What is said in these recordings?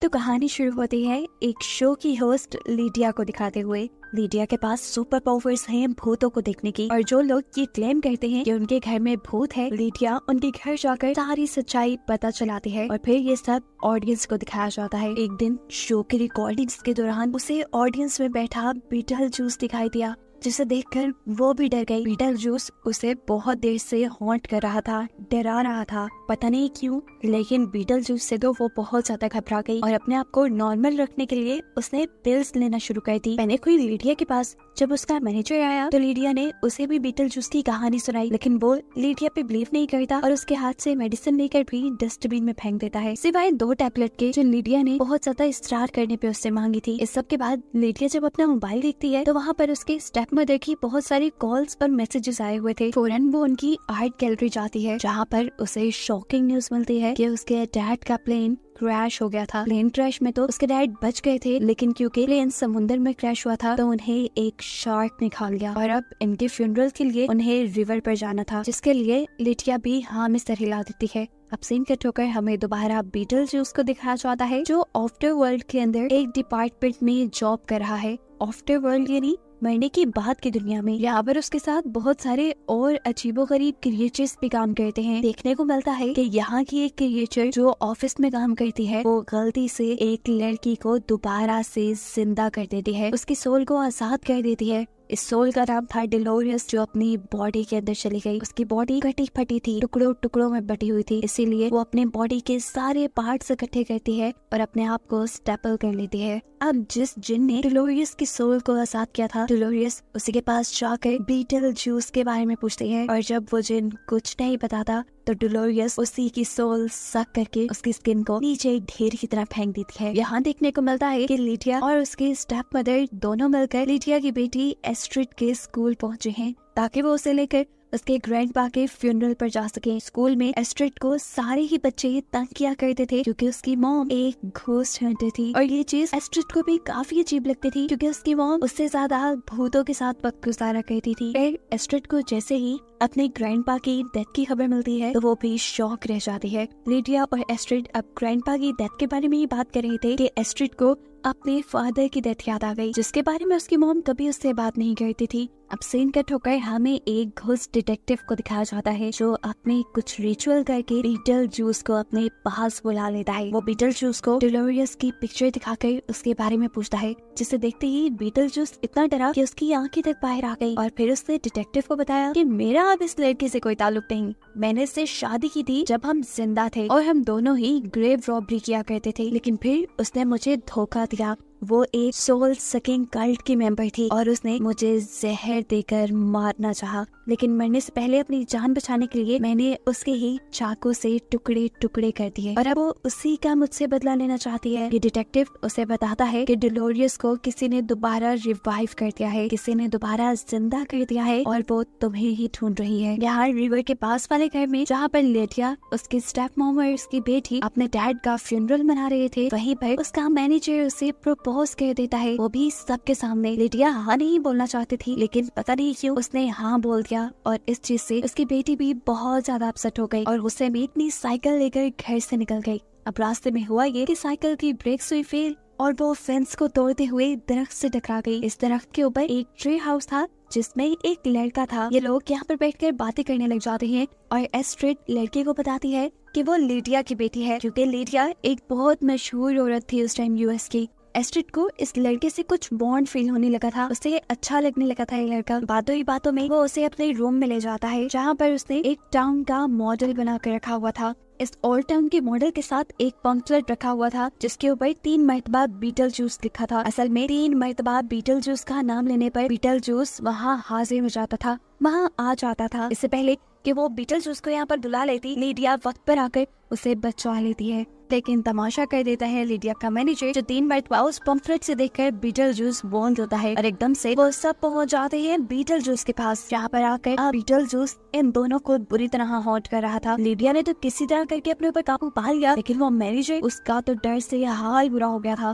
तो कहानी शुरू होती है एक शो की होस्ट लीडिया को दिखाते हुए। लीडिया के पास सुपर पावर्स हैं भूतों को देखने की, और जो लोग ये क्लेम करते हैं कि उनके घर में भूत है, लीडिया उनके घर जाकर सारी सच्चाई पता चलाती है और फिर ये सब ऑडियंस को दिखाया जाता है। एक दिन शो की रिकॉर्डिंग्स के दौरान उसे ऑडियंस में बैठा बीटल जूस दिखाई दिया, जिसे देखकर वो भी डर गई। बीटल जूस उसे बहुत देर से हॉन्ट कर रहा था, डरा रहा था, पता नहीं क्यों, लेकिन बीटल जूस से तो वो बहुत ज्यादा घबरा गई और अपने आप को नॉर्मल रखने के लिए उसने पिल्स लेना शुरू कर दी। मैंने कोई लीडिया के पास जब उसका मैनेजर आया तो लीडिया ने उसे भी बीटल जूस की कहानी सुनाई, लेकिन वो लीडिया पे बिलीव नहीं करता और उसके हाथ से मेडिसिन लेकर भी डस्टबिन में फेंक देता है, सिवाय 2 टैबलेट के जो लीडिया ने बहुत ज्यादा इसरार करने पे उससे मांगी थी। इस सब के बाद लीडिया जब अपना मोबाइल देखती है तो वहाँ पर उसके स्टेप मदर की बहुत सारी कॉल्स और मैसेजेस आए हुए थे। फौरन वो उनकी आर्ट गैलरी जाती है, जहाँ पर उसे शॉकिंग न्यूज मिलती है कि उसके डैड का प्लेन क्रैश हो गया था। प्लेन क्रैश में तो उसके डैड बच गए थे, लेकिन क्योंकि प्लेन समुद्र में क्रैश हुआ था तो उन्हें एक शार्क ने खा लिया और अब इनके फ्यूनरल के लिए उन्हें रिवर पर जाना था, जिसके लिए लिटिया भी हाँ में सर हिला देती है। अब सीन कट होकर हमें दोबारा बीटल जूस को दिखाया जाता है, जो आफ्टर वर्ल्ड के अंदर एक डिपार्टमेंट में जॉब कर रहा है। आफ्टर वर्ल्ड यानी मरने की बाद की दुनिया में। यहाँ पर उसके साथ बहुत सारे और अजीबोगरीब क्रिएचर्स भी काम करते हैं। देखने को मिलता है कि यहाँ की एक क्रिएचर जो ऑफिस में काम करती है वो गलती से एक लड़की को दोबारा से जिंदा कर देती है, उसकी सोल को आजाद कर देती है। इस सोल का नाम था डिलोरियस, जो अपनी बॉडी के अंदर चली गई। उसकी बॉडी कटी फटी थी, टुकड़ों टुकड़ों में बटी हुई थी, इसीलिए वो अपने बॉडी के सारे पार्ट्स इकट्ठे करती है और अपने आप को स्टेपल कर लेती है। अब जिस जिन ने डिलोरियस की सोल को आजाद किया था, डिलोरियस उसी के पास जाकर बीटल जूस के बारे में पूछती है, और जब वो जिन कुछ नहीं बताता तो डिलोरियस उसी की सोल सक करके उसकी स्किन को नीचे एक ढेर की तरह फेंक देती है। यहाँ देखने को मिलता है कि लिटिया और उसकी स्टेप मदर दोनों मिलकर लिटिया की बेटी एस्ट्रिड के स्कूल पहुंचे हैं, ताकि वो उसे लेकर उसके ग्रैंडपा के फ्यूनरल पर जा सके। स्कूल में एस्ट्रिड को सारे ही बच्चे तंग किया करते थे क्योंकि उसकी मॉम एक घोस्ट हंटर थी, और ये चीज एस्ट्रिड को भी काफी अजीब लगती थी क्योंकि उसकी मॉम उससे ज्यादा भूतों के साथ वक्त गुजारा करती थी। फिर एस्ट्रिड को जैसे ही अपने ग्रैंडपा की डेथ की खबर मिलती है तो वो भी शॉक रह जाती है। लिडिया और एस्ट्रिड अब ग्रैंडपा की डेथ के बारे में ही बात कर रहे थे कि एस्ट्रिड को अपने फादर की डेथ याद आ गई, जिसके बारे में उसकी मॉम कभी उससे बात नहीं करती थी। अब सीन कट होकर हमें एक घोस्ट डिटेक्टिव को दिखाया जाता है, जो अपने कुछ रिचुअल करके बीटल जूस को अपने पास बुला लेता है। वो बीटल जूस को डिलोरियस की पिक्चर दिखाकर उसके बारे में पूछता है, जिसे देखते ही बीटल जूस इतना डरा कि उसकी आंखें तक बाहर आ गई, और फिर उसने डिटेक्टिव को बताया कि मेरा अब इस लड़के से कोई ताल्लुक नहीं, मैंने इससे शादी की थी जब हम जिंदा थे और हम दोनों ही ग्रेव रॉबरी किया करते थे, लेकिन फिर उसने मुझे धोखा दिया। वो एक सोल सकिंग कल्ट की मेंबर थी और उसने मुझे जहर देकर मारना चाहा, लेकिन मरने से पहले अपनी जान बचाने के लिए मैंने उसके ही चाकू से टुकड़े टुकड़े कर दिए, और अब वो उसी का मुझसे बदला लेना चाहती है। ये डिटेक्टिव उसे बताता है कि डिलोरियस को किसी ने दोबारा रिवाइव कर दिया है, किसी ने दोबारा जिंदा कर दिया है, और वो तुम्हें ही ढूंढ रही है। यहाँ रिवर के पास वाले घर में, जहाँ पर लिटिया, उसकी स्टेप मॉम और उसकी बेटी अपने डैड का फ्यूनरल मना रहे थे, वहीं पर उसका मैनेजर उसे प्रपोज कर देता है, वो भी सबके सामने। लिटिया हाँ नहीं बोलना चाहती थी, लेकिन पता नहीं क्यों उसने हाँ बोल दिया, और इस चीज से उसकी बेटी भी बहुत ज्यादा अपसेट हो गई और गुस्से में अपनी साइकिल लेकर घर से निकल गई। अब रास्ते में हुआ ये कि साइकिल की ब्रेक्स हुई फेल और वो फेंस को तोड़ते हुए दरख्त से टकरा गई। इस दरख्त के ऊपर एक ट्री हाउस था जिसमें एक लड़का था। ये लोग यहाँ पर बैठकर बातें करने लग जाते हैं और एस्ट्रिड लड़के को बताती है कि वो लिटिया की बेटी है, क्योंकि लिटिया एक बहुत मशहूर औरत थी उस टाइम यूएस की। एस्ट्रिड को इस लड़के से कुछ बॉन्ड फील होने लगा था, उसे अच्छा लगने लगा था ये लड़का। बातों ही बातों में वो उसे अपने रूम में ले जाता है, जहाँ पर उसने एक टाउन का मॉडल बना कर रखा हुआ था। इस ओल्ड टाउन के मॉडल के साथ एक पंपलेट रखा हुआ था जिसके ऊपर 3 मरतबा बीटल जूस लिखा था। असल में 3 मरतबा बीटल जूस का नाम लेने पर बीटल जूस वहाँ हाजिर हो जाता था, वहाँ आ जाता था। इससे पहले कि वो बीटल जूस को यहाँ पर बुला लेती, लिडिया वक्त पर आकर उसे बचा लेती है, लेकिन तमाशा कर देता है लिडिया का मैनेजर, जो 3 मरतबा उस पंफलेट से देखकर बीटल जूस बोल देता है, और एकदम से वो सब पहुंच जाते हैं बीटल जूस के पास, जहाँ पर आकर बीटल जूस इन दोनों को बुरी तरह हॉन्ट कर रहा था। लिडिया ने तो किसी तरह करके अपने ऊपर काबू पा लिया, लेकिन वो मैनेजर, उसका तो डर से हाल बुरा हो गया था।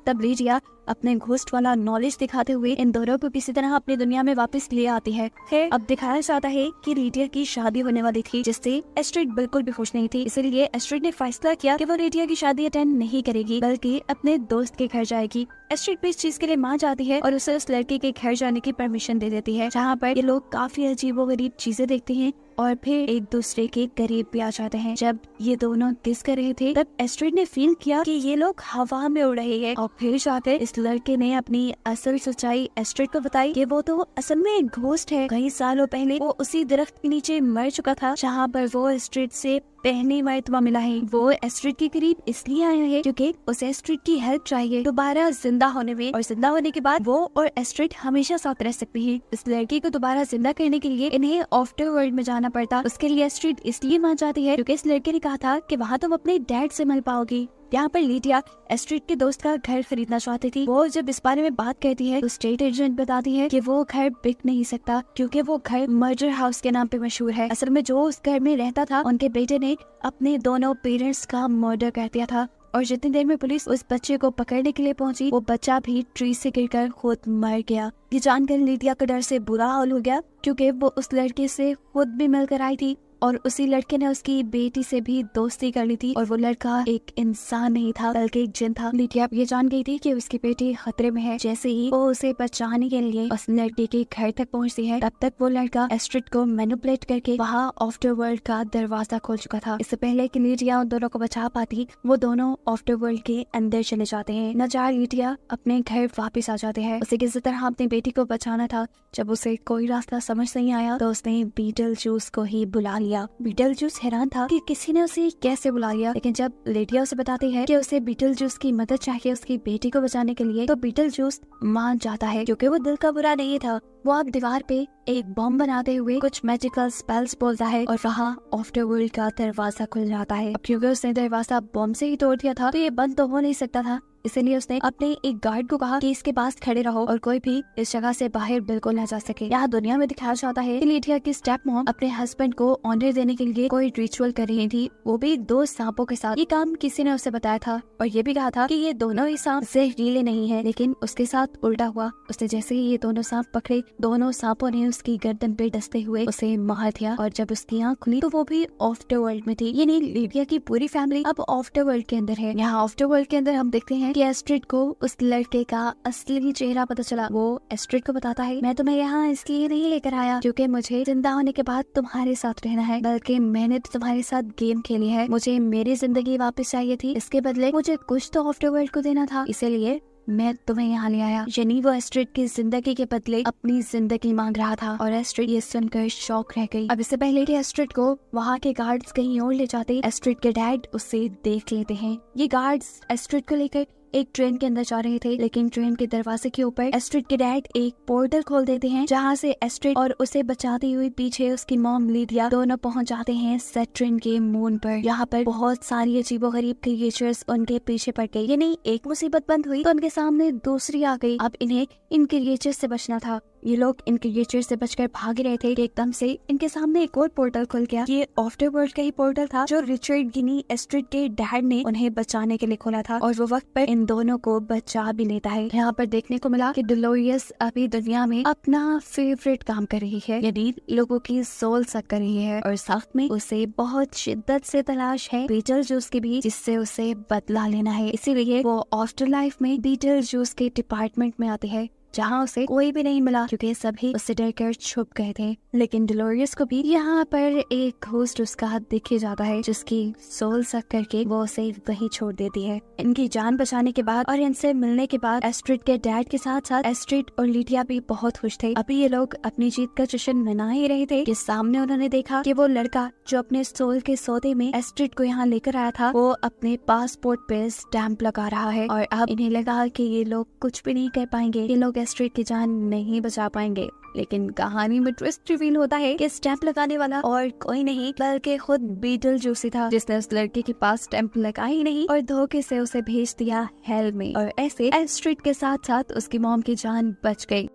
तब लिडिया अपने घोस्ट वाला नॉलेज दिखाते हुए इन दोनों को किसी तरह अपनी दुनिया में वापस ले आती है। अब दिखाया जाता है कि लिडिया की शादी होने वाली थी, जिससे एस्ट्रिड बिल्कुल भी खुश नहीं थी। इसलिए एस्ट्रिड ने फैसला किया कि वो लिडिया की शादी अटेंड नहीं करेगी, बल्कि अपने दोस्त के घर जाएगी। एस्ट्रिड भी इस चीज के लिए मान जाती है और उसे उस लड़के के घर जाने की परमिशन दे देती है, जहाँ पर ये लोग काफी अजीबोगरीब चीजें देखते हैं और फिर एक दूसरे के करीब भी आ जाते हैं। जब ये दोनों किस कर रहे थे, तब एस्ट्रिड ने फील किया कि ये लोग हवा में उड़ रहे हैं और फिर जाकर इस लड़के ने अपनी असल सच्चाई एस्ट्रिड को बताई कि वो तो असल में एक घोस्ट है। कई सालों पहले वो उसी दरख्त के नीचे मर चुका था जहाँ पर वो एस्ट्रिड से पहली मर्तबा मिला है। वो एस्ट्रिड के करीब इसलिए आया है क्योंकि उसे एस्ट्रिड की हेल्प चाहिए दोबारा जिंदा होने में, और जिंदा होने के बाद वो और एस्ट्रिड हमेशा साथ रह सकते हैं। इस लड़की को दोबारा जिंदा करने के लिए इन्हें आफ्टर वर्ल्ड में जाना पड़ता। उसके लिए एस्ट्रिड इसलिए मान जाती है क्योंकि इस लड़के ने कहा था कि वहाँ तुम अपने डैड से मिल पाओगी। यहाँ पर लिडिया एस्ट्रिड के दोस्त का घर खरीदना चाहती थी। वो जब इस बारे में बात करती है तो स्टेट एजेंट बताती है कि वो घर बिक नहीं सकता क्योंकि वो घर मर्डर हाउस के नाम पे मशहूर है। असल में जो उस घर में रहता था, उनके बेटे ने अपने दोनों पेरेंट्स का मर्डर कर दिया था, और जितनी देर में पुलिस उस बच्चे को पकड़ने के लिए पहुंची, वो बच्चा भी ट्री से गिरकर खुद मर गया। ये जानकर लिडिया का डर से बुरा हाल हो गया क्योंकि वो उस लड़के से खुद भी मिलकर आई थी और उसी लड़के ने उसकी बेटी से भी दोस्ती कर ली थी, और वो लड़का एक इंसान नहीं था बल्कि एक जिन था। लिडिया ये जान गई थी कि उसकी बेटी खतरे में है। जैसे ही वो उसे बचाने के लिए उस लड़के के घर तक पहुंचती है, तब तक वो लड़का एस्ट्रिड को मैनिपुलेट करके वहाँ आफ्टर वर्ल्ड का दरवाजा खोल चुका था। इससे पहले कि लिडिया उन दोनों को बचा पाती, वो दोनों आफ्टर वर्ल्ड के अंदर चले जाते हैं। नजार लिडिया अपने घर वापस आ जाते हैं। उसे किसी तरह अपनी बेटी को बचाना था। जब उसे कोई रास्ता समझ नहीं आया तो उसने बीटल जूस को ही बुला लिया। बीटल जूस हैरान था कि किसी ने उसे कैसे बुला लिया, लेकिन जब लिडिया उसे बताती है कि उसे बीटल जूस की मदद चाहिए उसकी बेटी को बचाने के लिए, तो बीटल जूस मान जाता है क्योंकि वो दिल का बुरा नहीं था। वो अब दीवार पे एक बॉम्ब बनाते हुए कुछ मैजिकल स्पेल्स बोलता है और वहाँ आफ्टर वर्ल्ड का दरवाजा खुल जाता है। अब क्योंकि उसने दरवाजा बॉम्ब से ही तोड़ दिया था तो ये बंद तो हो नहीं सकता था, इसलिए उसने अपने एक गार्ड को कहा कि इसके पास खड़े रहो और कोई भी इस जगह से बाहर बिल्कुल न जा सके। यहाँ दुनिया में दिखाया जाता है कि लिडिया की स्टेप मॉम अपने हस्बैंड को ऑनर देने के लिए कोई रिचुअल कर रही थी, वो भी 2 सांपों के साथ। ये काम किसी ने उसे बताया था और ये भी कहा था कि ये दोनों ही सांप जहरीले नहीं है, लेकिन उसके साथ उल्टा हुआ। उसने जैसे ही ये दोनों सांप पकड़े, दोनों सांपों ने उसकी गर्दन पे डसते हुए उसे मार दिया, और जब उसकी आँख खुली तो वो भी आफ्टर वर्ल्ड में थी। यानी लिडिया की पूरी फैमिली अब आफ्टर वर्ल्ड के अंदर है। यहाँ आफ्टर वर्ल्ड के अंदर हम देखते हैं कि एस्ट्रिड को उस लड़के का असली चेहरा पता चला। वो एस्ट्रिड को बताता है, मैं तुम्हें यहाँ इसलिए नहीं लेकर आया क्योंकि मुझे जिंदा होने के बाद तुम्हारे साथ रहना है, बल्कि मैंने तो तुम्हारे साथ गेम खेली है। मुझे मेरी जिंदगी वापस चाहिए थी, इसके बदले मुझे कुछ तो आफ्टर वर्ल्ड को देना था, इसीलिए मैं तुम्हें यहाँ ले आया। यानी वो एस्ट्रिड की जिंदगी के बदले अपनी जिंदगी मांग रहा था, और एस्ट्रिड ये सुनकर शॉक रह गई। अब इससे पहले कि एस्ट्रिड को वहाँ के गार्ड्स कहीं और ले जाते, एस्ट्रिड के डैड उसे देख लेते हैं। ये गार्ड्स एस्ट्रिड को लेकर एक ट्रेन के अंदर जा रहे थे, लेकिन ट्रेन के दरवाजे के ऊपर एस्ट्रिड के डैड एक पोर्टल खोल देते हैं, जहाँ से एस्ट्रिड और उसे बचाती हुई पीछे उसकी मॉम लिडिया दोनों पहुंच जाते हैं सैटर्न के मून पर। यहाँ पर बहुत सारी अजीबोगरीब क्रिएचर्स उनके पीछे पड़ गई। यानी एक मुसीबत बंद हुई तो उनके सामने दूसरी आ गई। अब इन्हें इन क्रिएचर्स से बचना था। ये लोग इन क्रिएचर्स से बचकर भाग रहे थे कि एकदम से इनके सामने एक और पोर्टल खुल गया। ये आफ्टर वर्ल्ड का ही पोर्टल था जो रिचर्ड गिनी एस्ट्रिड के डैड ने उन्हें बचाने के लिए खोला था, और वो वक्त पर इन दोनों को बचा भी लेता है। यहाँ पर देखने को मिला कि डोलोरियस अभी दुनिया में अपना फेवरेट काम कर रही है, यानी लोगों की सोल सक कर रही है, और साथ में उसे बहुत शिद्दत से तलाश है बीटल जूस की भी, जिससे उसे बदला लेना है। इसीलिए वो आफ्टर लाइफ में बीटल जूस के डिपार्टमेंट में आती है, जहाँ उसे कोई भी नहीं मिला क्योंकि सभी उससे डरकर छुप गए थे। लेकिन डोलोरियस को भी यहाँ पर एक घोस्ट उसका दिख ही जाता है, जिसकी सोल सक करके वो उसे वहीं छोड़ देती है। इनकी जान बचाने के बाद और इनसे मिलने के बाद एस्ट्रिड के डैड के साथ साथ एस्ट्रिड और लिडिया भी बहुत खुश थे। अभी ये लोग अपनी जीत का जश्न मना ही रहे थे कि सामने उन्होंने देखा कि वो लड़का जो अपने सोल के सौदे में एस्ट्रिड को यहाँ लेकर आया था, वो अपने पासपोर्ट पे स्टैंप लगा रहा है, और अब इन्हें लगा कि ये लोग कुछ भी नहीं कर पाएंगे, ये लोग एस्ट्रिड की जान नहीं बचा पाएंगे। लेकिन कहानी में ट्विस्ट रिवील होता है कि स्टैंप लगाने वाला और कोई नहीं बल्कि खुद बीटल जूस था, जिसने उस लड़के के पास स्टैंप लगा ही नहीं और धोखे से उसे भेज दिया हेल में, और ऐसे एस्ट्रिड के साथ साथ उसकी मॉम की जान बच गई।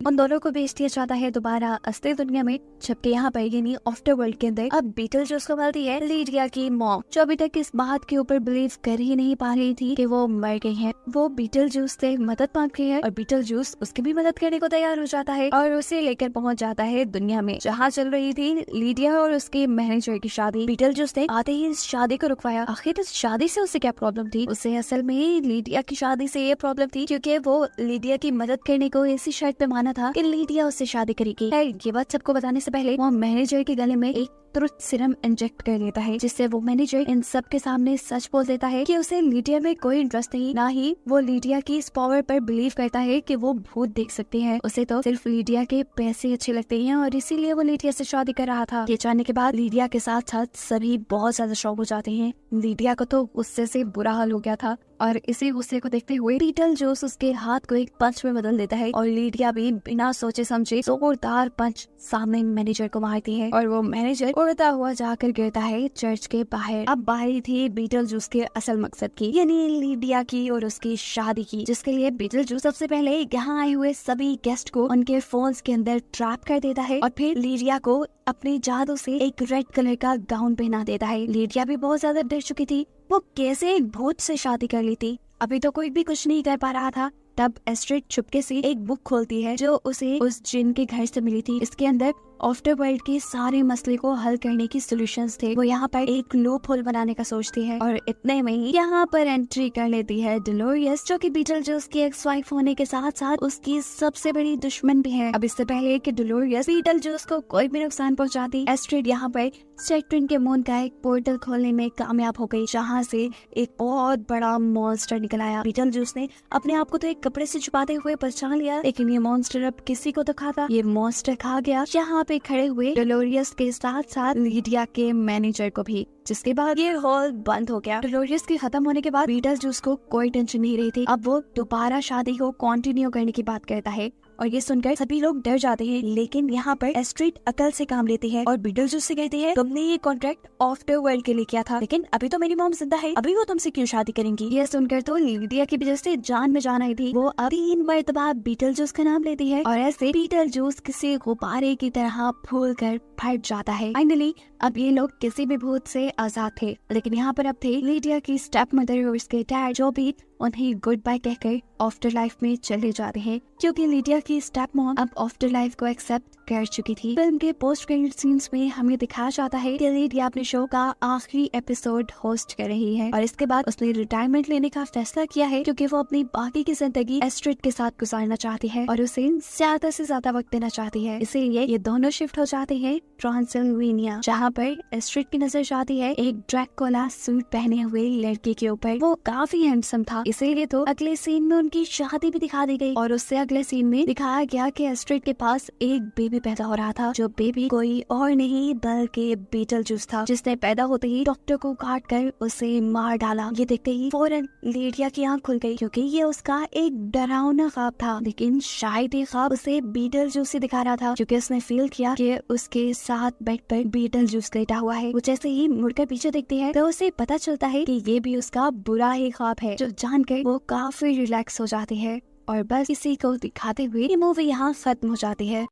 उन दोनों को भेज दिया जाता है दोबारा असली दुनिया में, जबकि यहाँ पर यानी आफ्टर वर्ल्ड के अंदर अब बीटलजूस को मिलती है लीडिया की मॉम, जो अभी तक इस बात के ऊपर बिलीव कर ही नहीं पा रही थी कि वो मर गई है। वो बीटलजूस से मदद मांगती है और बीटलजूस उसकी भी मदद करने को तैयार हो जाता है और उसे लेकर पहुंच जाता है दुनिया में जहाँ चल रही थी लीडिया और उसके मैनेजर की शादी। बीटलजूस ने आते ही इस शादी को रुकवाया। आखिर इस शादी से उसे क्या प्रॉब्लम थी? उसे असल में लीडिया की शादी से ये प्रॉब्लम थी क्योंकि वो लीडिया की मदद करने को ऐसी शर्त पे माना था कि लीडिया उससे शादी करेगी। ये बात सबको बताने से पहले वो मैनेजर के गले में एक ट्रुथ सीरम इंजेक्ट कर लेता है, जिससे वो मैनेजर इन सब के सामने सच बोल देता है कि उसे लीडिया में कोई इंटरेस्ट नहीं, ना ही वो लीडिया की इस पावर पर बिलीव करता है कि वो भूत देख सकती है। उसे तो सिर्फ लीडिया के पैसे अच्छे लगते हैं और इसीलिए वो लीडिया से शादी कर रहा था। ये जानने के बाद लीडिया के साथ साथ सभी बहुत ज्यादा शॉक हो जाते हैं। लीडिया को तो गुस्से से बुरा हाल हो गया था और इसी गुस्से को देखते हुए बीटलजूस उसके हाथ को एक पंच में बदल देता है और लीडिया भी बिना सोचे समझे जोरदार पंच सामने मैनेजर को मारती है और वो मैनेजर उड़ता हुआ जाकर गिरता है चर्च के बाहर। अब बारी थी बीटलजूस के असल मकसद की, यानी लीडिया की और उसकी शादी की, जिसके लिए बीटलजूस सबसे पहले यहाँ आए हुए सभी गेस्ट को उनके फोन्स के अंदर ट्रैप कर देता है और फिर लीडिया को अपने जादू से एक रेड कलर का गाउन पहना देता है। लीडिया भी बहुत ज्यादा डर चुकी थी, वो कैसे एक भूत से शादी कर ली थी, अभी तो कोई भी कुछ नहीं कर पा रहा था। तब एस्ट्रिड चुपके से एक बुक खोलती है जो उसे उस जिन के घर से मिली थी। इसके अंदर आफ्टर वर्ल्ड के सारे मसले को हल करने की सॉल्यूशंस थे। वो यहाँ पर एक लूप होल बनाने का सोचती है और इतने में ही यहाँ पर एंट्री कर लेती है डेलोरियस, जो कि बीटलजूस की एक्स वाइफ होने के साथ साथ उसकी सबसे बड़ी दुश्मन भी है। अब इससे पहले कि डेलोरियस बीटलजूस को कोई भी नुकसान पहुँचाती, एस्ट्रिड यहाँ पर सैटर्न के मून का एक पोर्टल खोलने में कामयाब हो गई, जहाँ से एक बहुत बड़ा मॉन्स्टर निकल आया। बीटलजूस ने अपने आप को तो एक कपड़े से छुपाते हुए पहचान लिया, लेकिन ये मॉन्स्टर अब किसी को तो खाता। ये मॉन्स्टर खा गया यहाँ पे खड़े हुए डेलोरियस के साथ साथ लीडिया के मैनेजर को भी, जिसके बाद ये हॉल बंद हो गया। डेलोरियस के खत्म होने के बाद बीटलजूस को कोई टेंशन नहीं रही थी। अब वो दोबारा शादी को कंटिन्यू करने की बात करता है और ये सुनकर सभी लोग डर जाते हैं, लेकिन यहाँ पर एस्ट्रिड अकल से काम लेती है और बीटलजूस से कहती है, तुमने ये कॉन्ट्रैक्ट आफ्टर वर्ल्ड के लिए किया था, लेकिन अभी तो मेरी मॉम जिंदा है, अभी वो तुमसे क्यों शादी करेंगी? ये सुनकर तो लीडिया की वजह से जान में जान आई थी। वो अभी 3 मरतबा बीटलजूस का नाम लेती है और ऐसे बीटलजूस किसी गुब्बारे की तरह फूल कर फट जाता है। फाइनली अब ये लोग किसी भी भूत से आजाद थे, लेकिन यहाँ पर अब थे लीडिया की स्टेप मदर और उसके डैड, जो भी उन्हें गुड बाय कहकर आफ्टर लाइफ में चले जाते हैं, क्योंकि लीडिया की स्टेप मॉम अब आफ्टर लाइफ को एक्सेप्ट कर चुकी थी। फिल्म के पोस्ट क्रेडिट सीन्स में हमें दिखाया जाता है कि लीडिया अपने शो का आखिरी एपिसोड होस्ट कर रही है और इसके बाद उसने रिटायरमेंट लेने का फैसला किया है, क्योंकि वो अपनी बाकी की जिंदगी एस्ट्रिड के साथ गुजारना चाहती है और उसे ज्यादा से ज्यादा वक्त देना चाहती है। इसीलिए ये दोनों शिफ्ट हो जाते हैं ट्रांसिल्वेनिया, जहाँ पर एस्ट्रिड की नजर जाती है एक ड्रैकुला सूट पहने हुए लड़के के ऊपर। वो काफी हैंडसम था, इसीलिए तो अगले सीन में उनकी शादी भी दिखा दी गई और उससे अगले सीन में दिखाया गया कि एस्ट्रिड के पास एक बेबी पैदा हो रहा था, जो बेबी कोई और नहीं बल्कि बीटलजूस था, जिसने पैदा होते ही डॉक्टर को काट कर उसे मार डाला। ये देखते ही फौरन लीडिया की आंख खुल गई, क्योंकि ये उसका एक डरावना ख्वाब था, लेकिन शायद ये ख्वाब उसे बीटलजूस से दिखा रहा था, क्योंकि उसने फील किया कि उसके साथ बेड पर बीटलजूस लेटा हुआ है। वो जैसे ही मुड़कर पीछे देखती है तो उसे पता चलता है कि ये भी उसका बुरा ही ख्वाब है, जो जानकर वो काफी रिलैक्स हो जाती है और बस इसी को दिखाते हुए ये मूवी यहाँ खत्म हो जाती है।